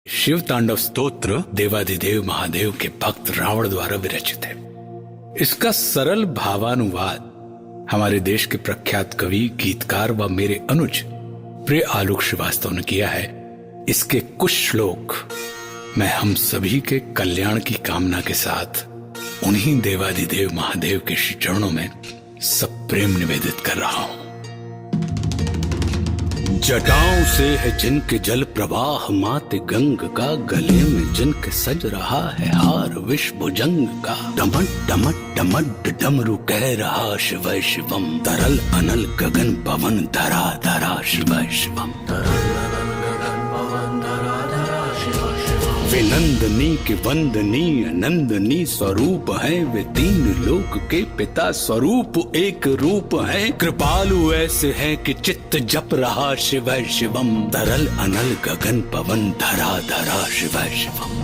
शिव तांडव स्तोत्र देवाधिदेव महादेव के भक्त रावण द्वारा विरचित है। इसका सरल भावानुवाद हमारे देश के प्रख्यात कवि, गीतकार व मेरे अनुज प्रिय आलोक श्रीवास्तव ने किया है। इसके कुछ श्लोक मैं हम सभी के कल्याण की कामना के साथ उन्हीं देवाधिदेव महादेव के श्री चरणों में सप्रेम निवेदित कर रहा हूं। जटाओं से है जिनके जल प्रवाह माते गंग का, गले में जिनके सज रहा है हार विष भुजंग का। डमट डमट डमट डमरू कह रहा शिव शिवम, तरल अनल गगन पवन धरा धरा शिव शिवम। वे नंदनी के वंदनीय नंदनी स्वरूप है, वे तीन लोक के पिता स्वरूप एक रूप है। कृपालु ऐसे है कि चित्त जप रहा शिव शिवम, तरल अनल गगन पवन धरा धरा शिव शिवम।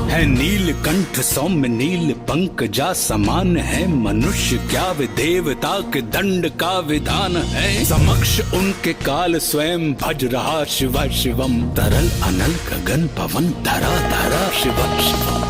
है नीलकंठ सौम्य नील पंकजा समान है, मनुष्य क्या वे देवता के दंड का विधान है। समक्ष उनके काल स्वयं भज रहा शिव शिवम, तरल अनल गगन पवन धरा धरा शिव शिवम।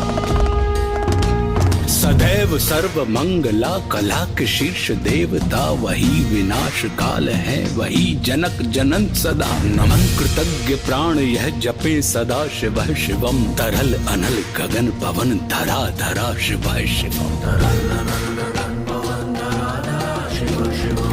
सदैव सर्व मंगला कला के शीर्ष देवता, वही विनाश काल है वही जनक जनन सदा। नमन कृतज्ञ प्राण यह जपे सदा शिव शिवम, तरल अनल गगन पवन धरा धरा शिव शिवम।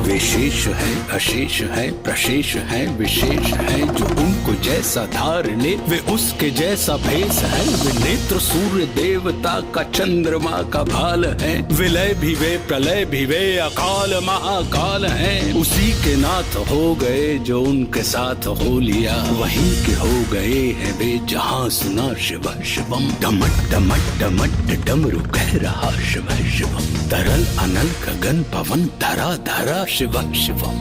विशेष है अशेष है प्रशेष है विशेष है, जो उनको जैसा धार ले वे उसके जैसा भेष है। वे नेत्र सूर्य देवता का चंद्रमा का भाल है, विलय भी वे प्रलय भी वे अकाल महाकाल है। उसी के नाथ हो गए जो उनके साथ हो लिया, वहीं के हो गए हैं वे जहां सुना शिव शिवम। डमट डमट डमट डमरू कह रहा शिव शिवम, तरल अनल गगन पवन धरा धरा शिव शिवम।